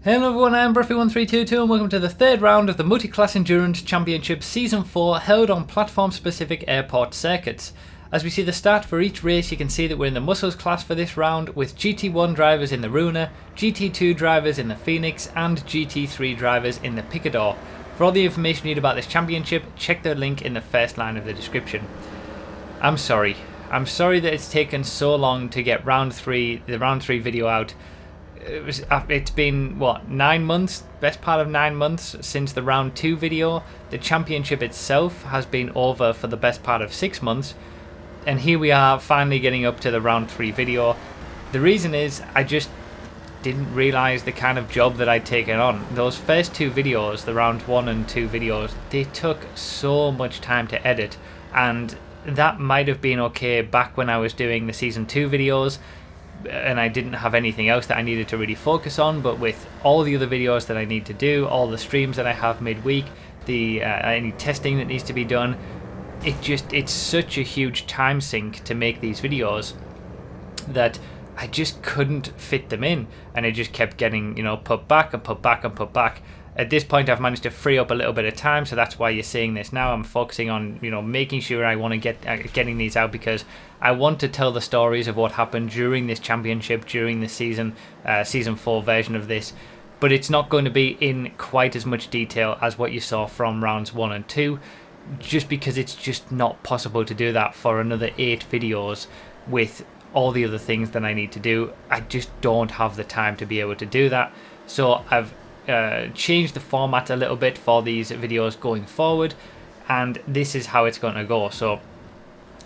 Hello everyone, I'm Bruffy1322 and welcome to the third round of the Multi-Class Endurance Championship Season 4 held on platform-specific airport circuits. As we see the start for each race, you can see that we're in the Muscles class for this round with GT1 drivers in the Runa, GT2 drivers in the Phoenix and GT3 drivers in the Picador. For all the information you need about this championship, check the link in the first line of the description. I'm sorry that it's taken so long to get the round 3 video out. It's been, what, 9 months, best part of 9 months since the round 2 video. The championship itself has been over for the best part of 6 months, and here we are finally getting up to the round 3 video. The reason is I just didn't realise the kind of job that I'd taken on. Those first 2 videos, the round 1 and 2 videos, they took so much time to edit, and that might have been okay back when I was doing the season 2 videos and I didn't have anything else that I needed to really focus on. But with all the other videos that I need to do, all the streams that I have midweek, any testing that needs to be done, it's such a huge time sink to make these videos that I just couldn't fit them in, and it just kept getting, put back and put back and put back. At this point I've managed to free up a little bit of time, so that's why you're seeing this now. I'm focusing on making sure I want to get getting these out, because I want to tell the stories of what happened during this championship, during the season 4 version of this, but it's not going to be in quite as much detail as what you saw from rounds 1 and 2, just because it's just not possible to do that for another 8 videos with all the other things that I need to do. I just don't have the time to be able to do that, so I've changed the format a little bit for these videos going forward, and this is how it's going to go. So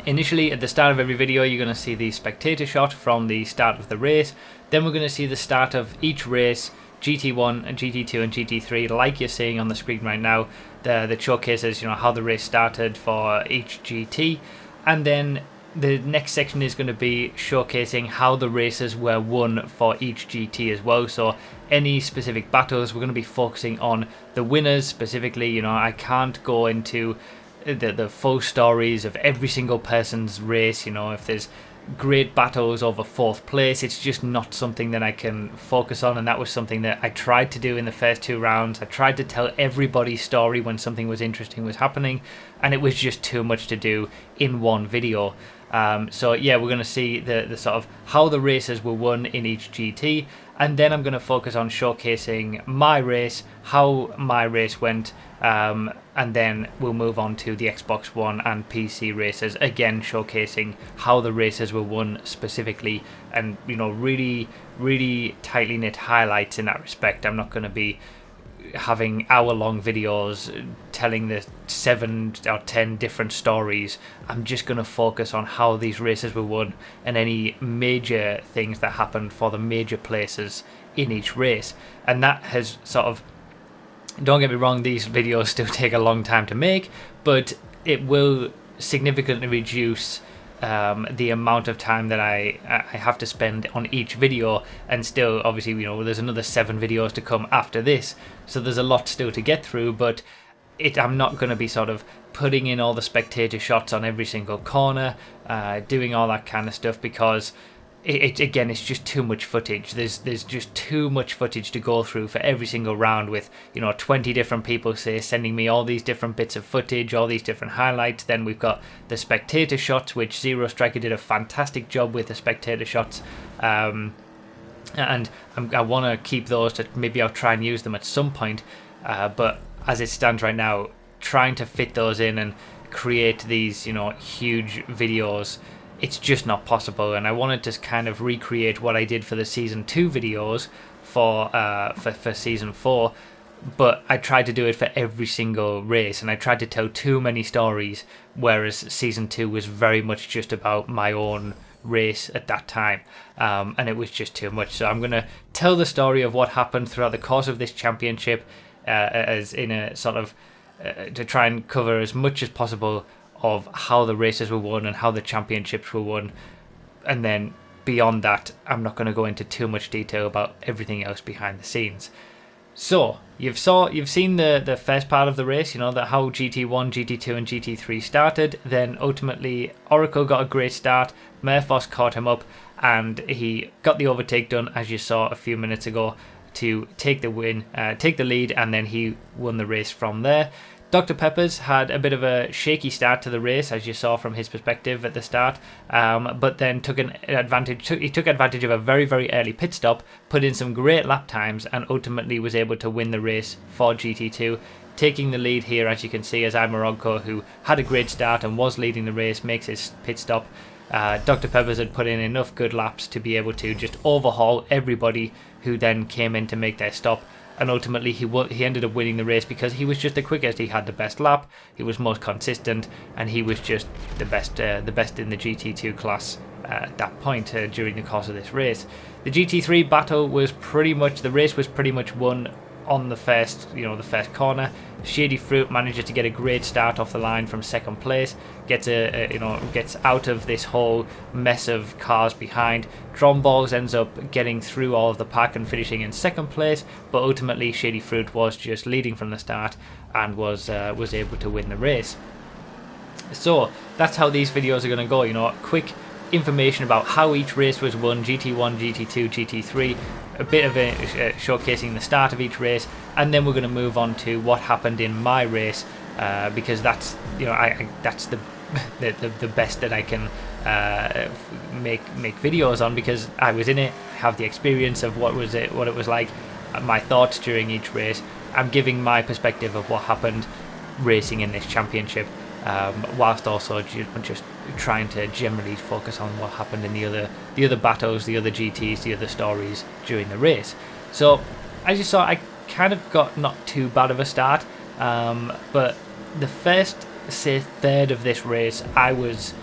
initially at the start of every video you're going to see the spectator shot from the start of the race, then we're going to see the start of each race, GT1 and GT2 and GT3, like you're seeing on the screen right now. That showcases how the race started for each GT, and then the next section is going to be showcasing how the races were won for each GT as well. So any specific battles, we're going to be focusing on the winners specifically. I can't go into the full stories of every single person's race. If there's great battles over 4th place, it's just not something that I can focus on, and that was something that I tried to do in the first 2 rounds. I tried to tell everybody's story when something was interesting was happening, and it was just too much to do in one video. So yeah, we're going to see the sort of how the races were won in each GT, and then I'm going to focus on showcasing my race, how my race went, and then we'll move on to the Xbox One and PC races, again showcasing how the races were won specifically, and really, really tightly knit highlights in that respect. I'm not going to be having hour-long videos telling the 7 or 10 different stories. I'm just going to focus on how these races were won and any major things that happened for the major places in each race. And that has sort of, don't get me wrong, these videos still take a long time to make, but it will significantly reduce the amount of time that I have to spend on each video. And still, obviously, there's another 7 videos to come after this, so there's a lot still to get through. But I'm not going to be sort of putting in all the spectator shots on every single corner, doing all that kind of stuff, because again, it's just too much footage. There's just too much footage to go through for every single round, with 20 different people sending me all these different bits of footage, all these different highlights. Then we've got the spectator shots, which Zero Striker did a fantastic job with the spectator shots, and I want to keep those. Maybe I'll try and use them at some point, but as it stands right now, trying to fit those in and create these huge videos, it's just not possible. And I wanted to kind of recreate what I did for the season 2 videos for season 4, but I tried to do it for every single race, and I tried to tell too many stories, whereas season 2 was very much just about my own race at that time, and it was just too much. So I'm going to tell the story of what happened throughout the course of this championship, as in a sort of to try and cover as much as possible of how the races were won and how the championships were won. And then beyond that, I'm not going to go into too much detail about everything else behind the scenes. So you've seen the first part of the race, that how GT1, GT2 and GT3 started. Then ultimately Oracle got a great start, Murphos caught him up, and he got the overtake done, as you saw a few minutes ago. to take the win, take the lead, and then he won the race from there. Dr. Pepper's had a bit of a shaky start to the race, as you saw from his perspective at the start, but then took advantage of a very, very early pit stop, put in some great lap times, and ultimately was able to win the race for GT2, taking the lead here, as you can see, as Amaronko, who had a great start and was leading the race, makes his pit stop. Dr. Pepper's had put in enough good laps to be able to just overhaul everybody who then came in to make their stop. And ultimately, he ended up winning the race because he was just the quickest. He had the best lap, he was most consistent, and he was just the best in the GT2 class at that point during the course of this race. The GT3 battle was pretty much won on the first corner. Shady Fruit manages to get a great start off the line from second place, gets out of this whole mess of cars behind. Dromballs ends up getting through all of the pack and finishing in second place, but ultimately Shady Fruit was just leading from the start and was able to win the race. So that's how these videos are going to go. Quick information about how each race was won: GT1, GT2, GT3, a bit of showcasing the start of each race, and then we're going to move on to what happened in my race, because that's that's the best that I can make videos on, because I was in it, have the experience of what it was like, my thoughts during each race. I'm giving my perspective of what happened racing in this championship, whilst also just trying to generally focus on what happened in the other battles, the other GTs, the other stories during the race. So as you saw, I kind of got not too bad of a start, but the first, say, third of this race, I was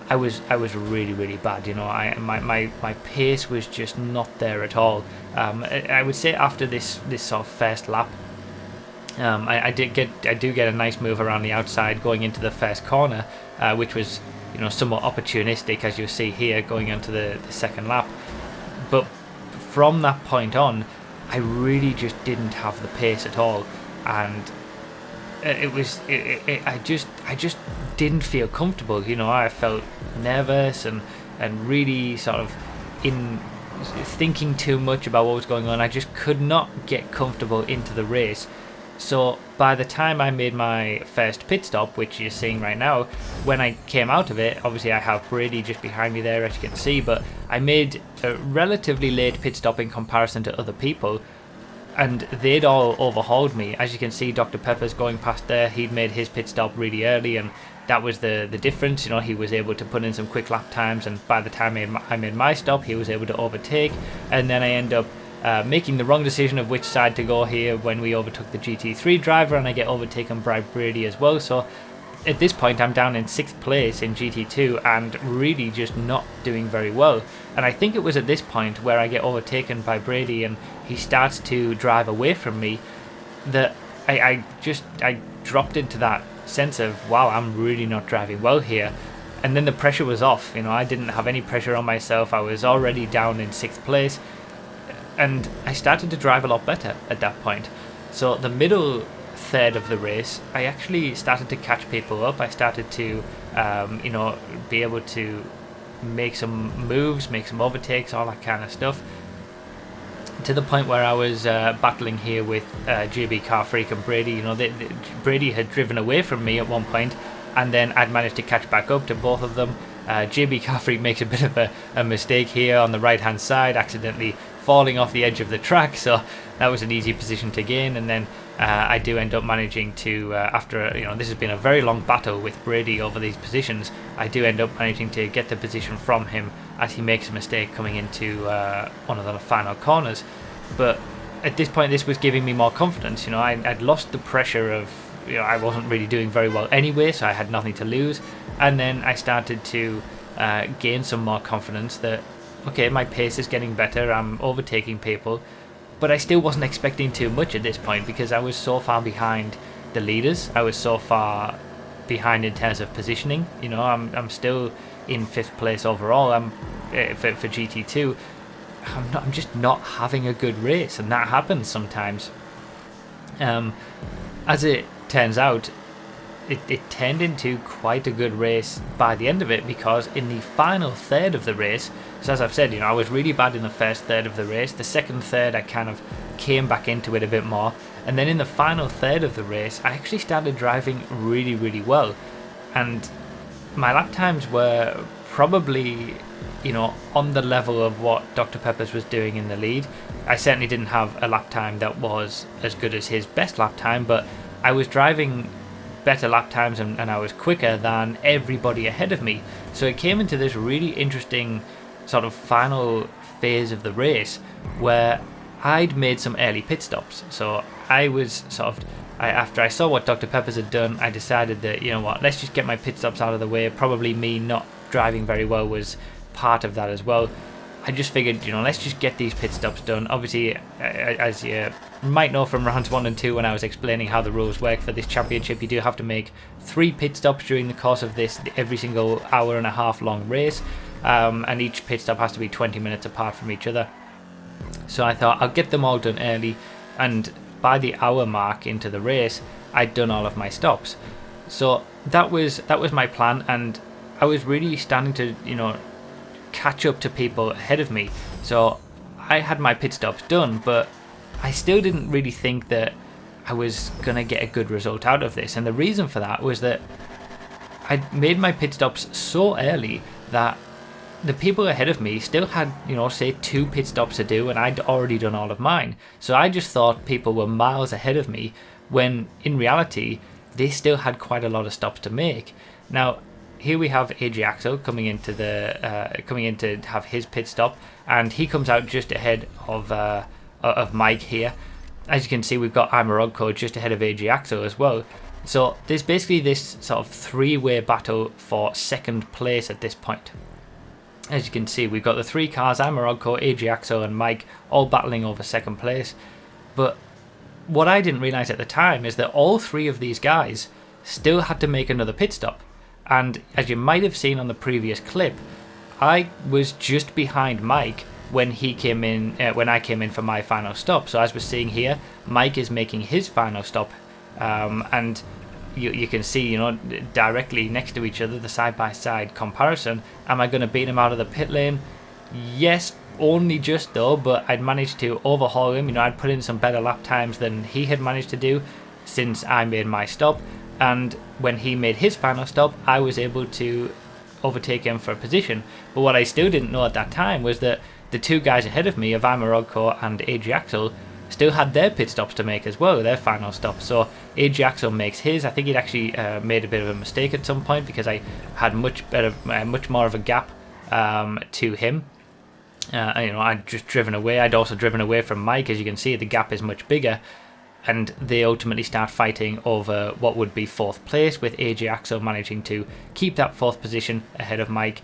really, really bad. My pace was just not there at all. I would say after this sort of first lap, I do get a nice move around the outside going into the first corner, which was somewhat opportunistic, as you'll see here, going into the second lap. But from that point on, I really just didn't have the pace at all, and I just didn't feel comfortable. I felt nervous and really sort of in thinking too much about what was going on. I just could not get comfortable into the race. So by the time I made my first pit stop, which you're seeing right now, when I came out of it, obviously I have Brady just behind me there, as you can see, but I made a relatively late pit stop in comparison to other people, and they'd all overhauled me. As you can see, Dr. Pepper's going past there. He'd made his pit stop really early, and that was the difference. He was able to put in some quick lap times, and by the time I made my stop, he was able to overtake. And then I end up making the wrong decision of which side to go here when we overtook the GT3 driver, and I get overtaken by Brady as well. So at this point, I'm down in 6th place in GT2 and really just not doing very well. And I think it was at this point where I get overtaken by Brady and he starts to drive away from me that I dropped into that sense of, wow, I'm really not driving well here. And then the pressure was off. I didn't have any pressure on myself. I was already down in 6th place, and I started to drive a lot better at that point. So the middle third of the race, I actually started to catch people up. I started to be able to make some moves, make some overtakes, all that kind of stuff, to the point where I was battling here with JB Car Freak and Brady. Brady had driven away from me at one point, and then I'd managed to catch back up to both of them. JB Car Freak makes a bit of a mistake here on the right hand side, accidentally falling off the edge of the track, so that was an easy position to gain. And then I do end up managing to, after this has been a very long battle with Brady over these positions, I do end up managing to get the position from him as he makes a mistake coming into one of the final corners. But at this point, this was giving me more confidence. I'd lost the pressure of, I wasn't really doing very well anyway, so I had nothing to lose. And then I started to gain some more confidence that, okay, my pace is getting better, I'm overtaking people, but I still wasn't expecting too much at this point because I was so far behind the leaders. I was so far behind in terms of positioning. I'm still in 5th place overall. I'm for GT2. I'm just not having a good race, and that happens sometimes. As it turns out, it turned into quite a good race by the end of it, because in the final third of the race, so as I've said, I was really bad in the first third of the race. The second third I kind of came back into it a bit more, and then in the final third of the race I actually started driving really, really well, and my lap times were probably on the level of what Dr. Pepper's was doing in the lead. I certainly didn't have a lap time that was as good as his best lap time, but I was driving better lap times and I was quicker than everybody ahead of me. So it came into this really interesting sort of final phase of the race where I'd made some early pit stops. So I was after I saw what Dr. Pepper's had done, I decided that, let's just get my pit stops out of the way. Probably me not driving very well was part of that as well. I just figured, let's just get these pit stops done. Obviously, as you might know from rounds 1 and 2 when I was explaining how the rules work for this championship, you do have to make 3 pit stops during the course of this every single hour and a half long race, and each pit stop has to be 20 minutes apart from each other. So I thought I'll get them all done early, and by the hour mark into the race, I'd done all of my stops. So that was my plan, and I was really starting to, catch up to people ahead of me. So I had my pit stops done, but I still didn't really think that I was gonna get a good result out of this. And the reason for that was that I'd made my pit stops so early that the people ahead of me still had, say 2 pit stops to do, and I'd already done all of mine. So I just thought people were miles ahead of me, when in reality they still had quite a lot of stops to make. Now here we have AJ Axel coming in to have his pit stop, and he comes out just ahead of Mike here. As you can see, we've got Imarodko just ahead of AJ Axel as well. So there's basically this sort of 3-way battle for second place at this point. As you can see, we've got the 3 cars, Imarodko, AJ Axel and Mike, all battling over second place. But what I didn't realise at the time is that all 3 of these guys still had to make another pit stop. And as you might have seen on the previous clip, I was just behind Mike when he came in, when I came in for my final stop. So as we're seeing here, Mike is making his final stop, and you can see, directly next to each other, the side-by-side comparison. Am I going to beat him out of the pit lane? Yes, only just though, but I'd managed to overhaul him. I'd put in some better lap times than he had managed to do since I made my stop. And when he made his final stop, I was able to overtake him for a position. But what I still didn't know at that time was that the 2 guys ahead of me, of Imarodko and AJ Axel, still had their pit stops to make as well, their final stop. So AJ Axel makes his. I think he'd actually made a bit of a mistake at some point, because I had much more of a gap to him. I'd just driven away. I'd also driven away from Mike. As you can see, the gap is much bigger. And they ultimately start fighting over what would be 4th place, with AJ Axel managing to keep that 4th position ahead of Mike.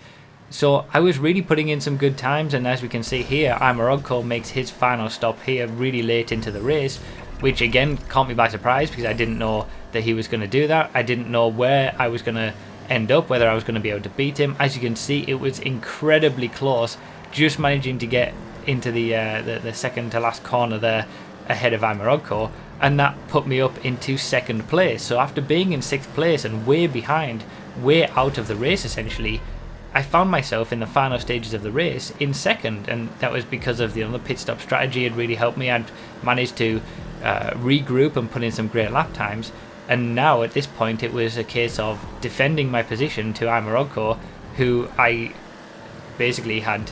So I was really putting in some good times, and as we can see here, Imarodko makes his final stop here really late into the race, which again caught me by surprise, because I didn't know that he was going to do that. I didn't know where I was going to end up, whether I was going to be able to beat him. As you can see, it was incredibly close, just managing to get into the second to last corner there ahead of Imarodko. And that put me up into 2nd place. So after being in 6th place and way behind, way out of the race essentially, I found myself in the final stages of the race in 2nd, and that was because of the pit stop strategy had really helped me. I'd managed to regroup and put in some great lap times, and now at this point it was a case of defending my position to Imarodko, who I basically had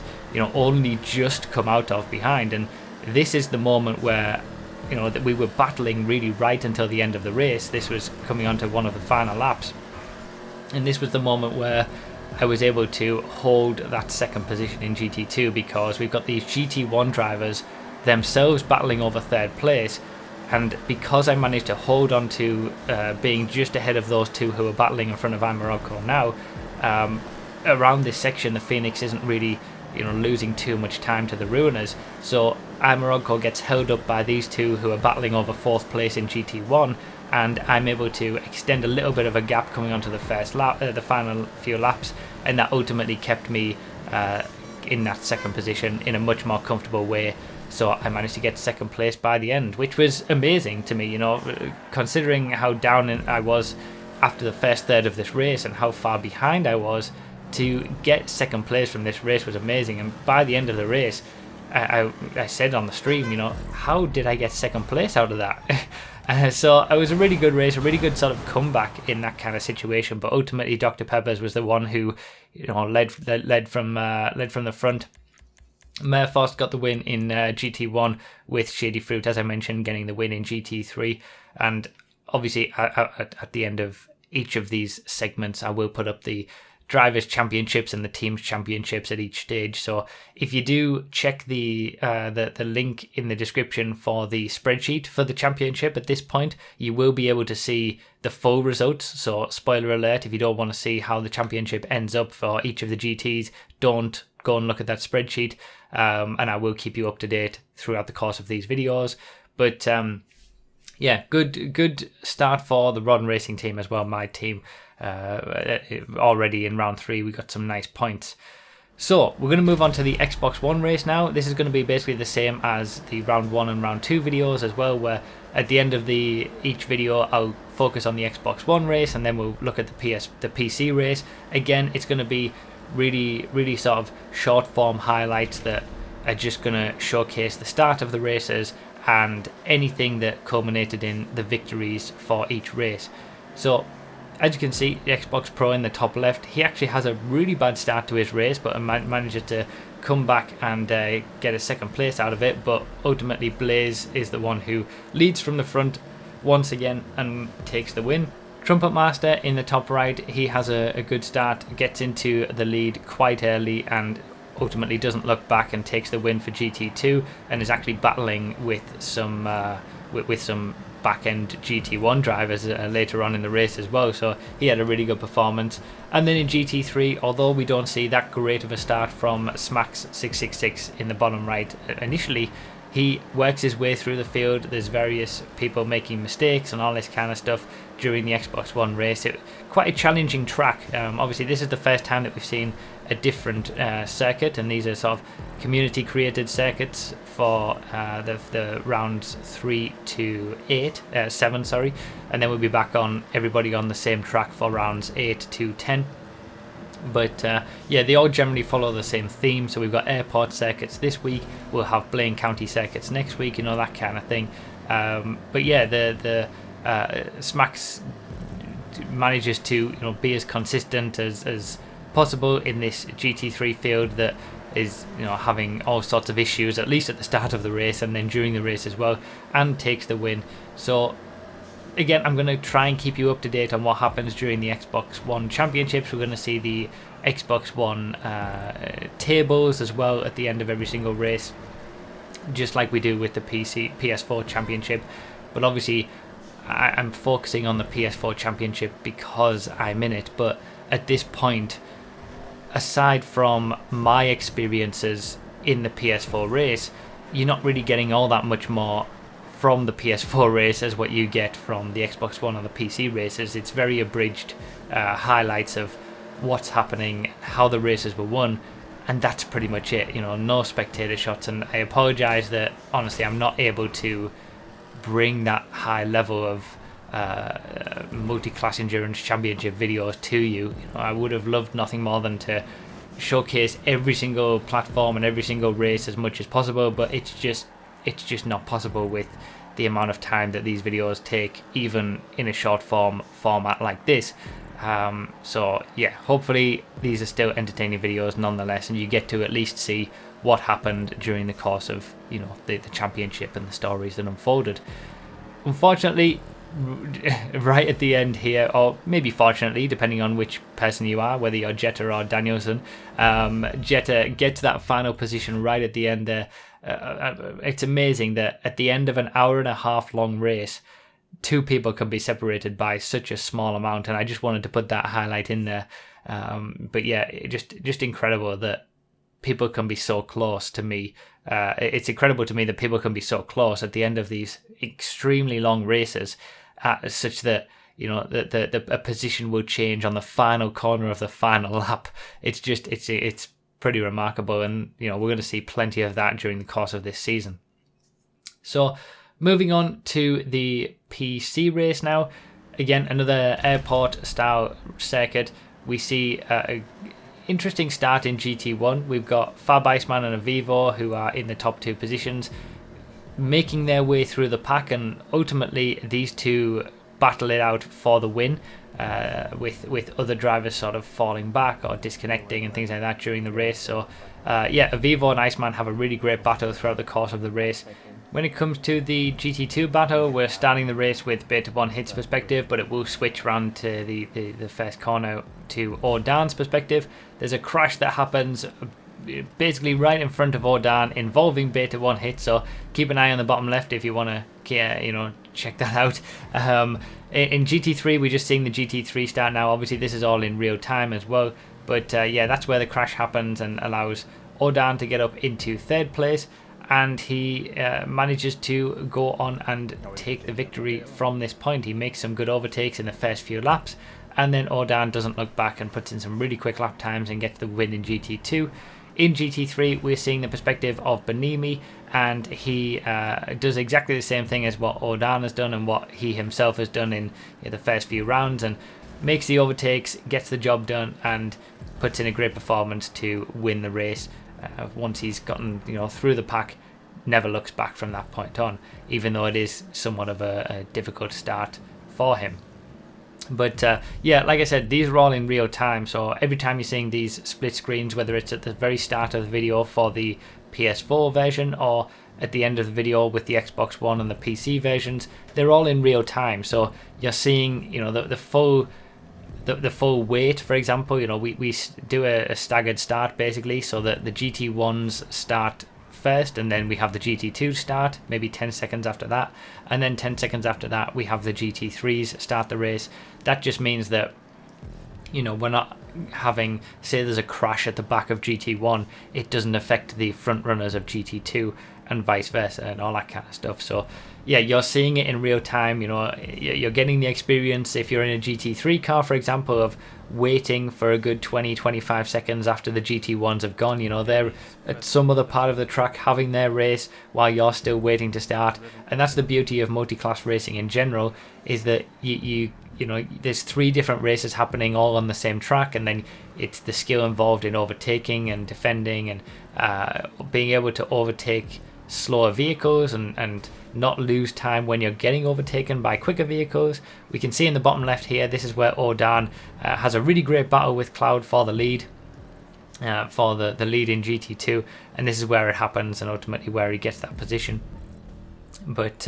only just come out of behind. And this is the moment where that we were battling really right until the end of the race. This was coming on to one of the final laps, and this was the moment where I was able to hold that 2nd position in GT2, because we've got these GT1 drivers themselves battling over 3rd place, and because I managed to hold on to being just ahead of those 2 who are battling in front of Imarodko now, around this section the Phoenix isn't really losing too much time to the Ruiners. So Imarodko gets held up by these 2 who are battling over 4th place in GT1, and I'm able to extend a little bit of a gap coming onto the first lap, the final few laps, and that ultimately kept me in that 2nd position in a much more comfortable way. So I managed to get 2nd place by the end, which was amazing to me, considering how down I was after the first third of this race and how far behind I was. To get second place from this race was amazing, and by the end of the race I said on the stream, how did I get second place out of that? So it was a really good race, a really good sort of comeback in that kind of situation, but ultimately Dr. Pepper's was the one who led from the front. Merfost got the win in GT1 with Shady Fruit, as I mentioned, getting the win in GT3, and obviously at the end of each of these segments I will put up the drivers' championships and the teams' championships at each stage. So if you do check the link in the description for the spreadsheet for the championship at this point, you will be able to see the full results. So spoiler alert, if you don't want to see how the championship ends up for each of the GTs, don't go and look at that spreadsheet, and I will keep you up to date throughout the course of these videos. But yeah, good start for the Rodden Racing team as well, my team. Already in round 3 we got some nice points. So we're going to move on to the Xbox One race now. This is going to be basically the same as the round 1 and round 2 videos as well, where at the end of each video I'll focus on the Xbox One race, and then we'll look at the PC race. Again, it's going to be really sort of short form highlights that are just going to showcase the start of the races and anything that culminated in the victories for each race. So as you can see, the Xbox Pro in the top left, he actually has a really bad start to his race, but manages to come back and get a second place out of it. But ultimately Blaze is the one who leads from the front once again and takes the win. Trumpet Master in the top right, he has a good start, gets into the lead quite early and ultimately doesn't look back and takes the win for GT2, and is actually battling with some back-end GT1 drivers later on in the race as well, so he had a really good performance. And then in GT3, although we don't see that great of a start from Smax666 in the bottom right initially, he works his way through the field. There's various people making mistakes and all this kind of stuff during the Xbox One race. Quite a challenging track. Obviously this is the first time that we've seen a different circuit, and these are sort of community created circuits for the rounds 3 to 7, sorry, and then we'll be back on everybody on the same track for rounds 8 to 10. But yeah, they all generally follow the same theme. So we've got airport circuits this week, we'll have Blaine County circuits next week, that kind of thing. But yeah, the Smax manages to be as consistent as possible in this GT3 field that is having all sorts of issues, at least at the start of the race and then during the race as well, and takes the win. So again, I'm going to try and keep you up to date on what happens during the Xbox One Championships. We're going to see the Xbox One tables as well at the end of every single race, just like we do with the PS4 Championship. But obviously I'm focusing on the PS4 Championship because I'm in it. But at this point, aside from my experiences in the PS4 race, you're not really getting all that much more from the PS4 race as what you get from the Xbox One or the PC races. It's very abridged highlights of what's happening, how the races were won, and that's pretty much it. No spectator shots. And I apologize that honestly I'm not able to bring that high level of multi-class endurance championship videos to you. I would have loved nothing more than to showcase every single platform and every single race as much as possible, but it's just not possible with the amount of time that these videos take, even in a short format like this. So yeah, hopefully these are still entertaining videos nonetheless, and you get to at least see what happened during the course of the championship and the stories that unfolded. Unfortunately, right at the end here, or maybe fortunately, depending on which person you are, whether you're Jetta or Danielson, Jetta gets that final position right at the end there. It's amazing that at the end of an hour-and-a-half long race, two people can be separated by such a small amount, and I just wanted to put that highlight in there. But yeah, just incredible that people can be so close to me. It's incredible to me that people can be so close at the end of these extremely long races, such that a position will change on the final corner of the final lap. It's pretty remarkable, and we're going to see plenty of that during the course of this season. So moving on to the PC race now. Again, another airport style circuit. We see a interesting start in GT1. We've got Fab Iceman and Avivo, who are in the top 2 positions, making their way through the pack, and ultimately these two battle it out for the win, with other drivers sort of falling back or disconnecting and things like that during the race. So yeah, Avivo and Iceman have a really great battle throughout the course of the race. When it comes to the GT2 battle, we're starting the race with Beta 1 Hit's perspective, but it will switch around to the first corner to Ordan's perspective. There's a crash that happens basically right in front of Ordan involving Beta 1 Hit, so keep an eye on the bottom left if you want to check that out. In GT3, we're just seeing the GT3 start now. Obviously this is all in real time as well, but yeah, that's where the crash happens and allows Ordan to get up into 3rd place, and he manages to go on and take the victory from this point. He makes some good overtakes in the first few laps, and then Ordan doesn't look back and puts in some really quick lap times and gets the win in GT2. In GT3, we're seeing the perspective of Benimi, and he does exactly the same thing as what Ordan has done and what he himself has done in the first few rounds, and makes the overtakes, gets the job done, and puts in a great performance to win the race. Once he's gotten through the pack, never looks back from that point on, even though it is somewhat of a difficult start for him. But yeah, like I said, these are all in real time, so every time you're seeing these split screens, whether it's at the very start of the video for the PS4 version or at the end of the video with the Xbox One and the PC versions, they're all in real time. So you're seeing the full weight. For example, we do a staggered start basically, so that the GT1s start first, and then we have the GT2 start maybe 10 seconds after that, and then 10 seconds after that we have the GT3s start the race. That just means that we're not having, say there's a crash at the back of GT1, it doesn't affect the front runners of GT2 and vice versa and all that kind of stuff. So yeah, you're seeing it in real time. You're getting the experience, if you're in a GT3 car for example, of waiting for a good 20-25 seconds after the GT1s have gone. They're at some other part of the track having their race while you're still waiting to start. And that's the beauty of multi-class racing in general, is that there's 3 different races happening all on the same track, and then it's the skill involved in overtaking and defending and being able to overtake slower vehicles and not lose time when you're getting overtaken by quicker vehicles. We can see in the bottom left here, this is where Ordan has a really great battle with Cloud for the lead, the lead in GT2, and this is where it happens and ultimately where he gets that position. But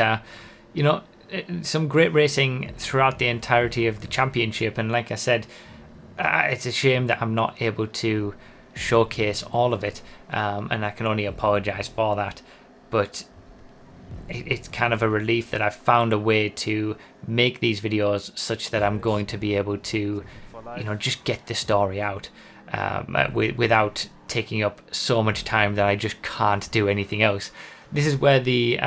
some great racing throughout the entirety of the championship, and like I said, it's a shame that I'm not able to showcase all of it, and I can only apologize for that. But it's kind of a relief that I've found a way to make these videos such that I'm going to be able to just get the story out without taking up so much time that I just can't do anything else. This is where the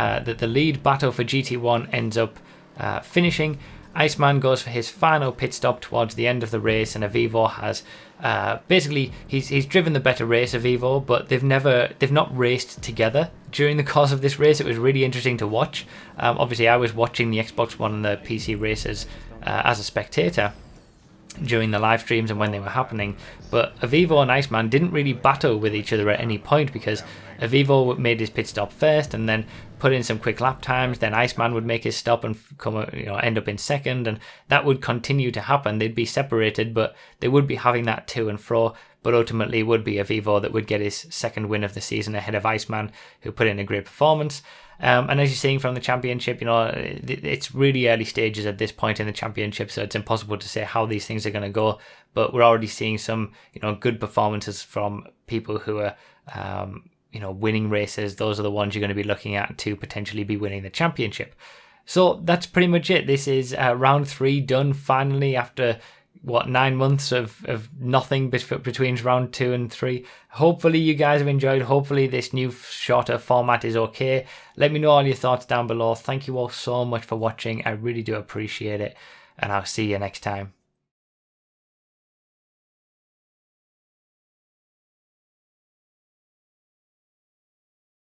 lead battle for GT1 ends up finishing. Iceman goes for his final pit stop towards the end of the race, and Avivo has basically he's driven the better race, Avivo, but they've not raced together during the course of this race. It was really interesting to watch. Obviously I was watching the Xbox One and the PC races as a spectator during the live streams and when they were happening, but Avivo and Iceman didn't really battle with each other at any point, because Avivo made his pit stop first and then put in some quick lap times, then Iceman would make his stop and end up in second, and that would continue to happen. They'd be separated, but they would be having that to and fro, but ultimately it would be Avivo that would get his second win of the season ahead of Iceman, who put in a great performance. And as you're seeing from the championship, it's really early stages at this point in the championship, so it's impossible to say how these things are going to go, but we're already seeing some good performances from people who are winning races. Those are the ones you're going to be looking at to potentially be winning the championship. So that's pretty much it. This is round 3 done finally, after 9 months of nothing between round 2 and 3. Hopefully you guys have enjoyed. Hopefully this new shorter format is okay. Let me know all your thoughts down below. Thank you all so much for watching. I really do appreciate it, and I'll see you next time.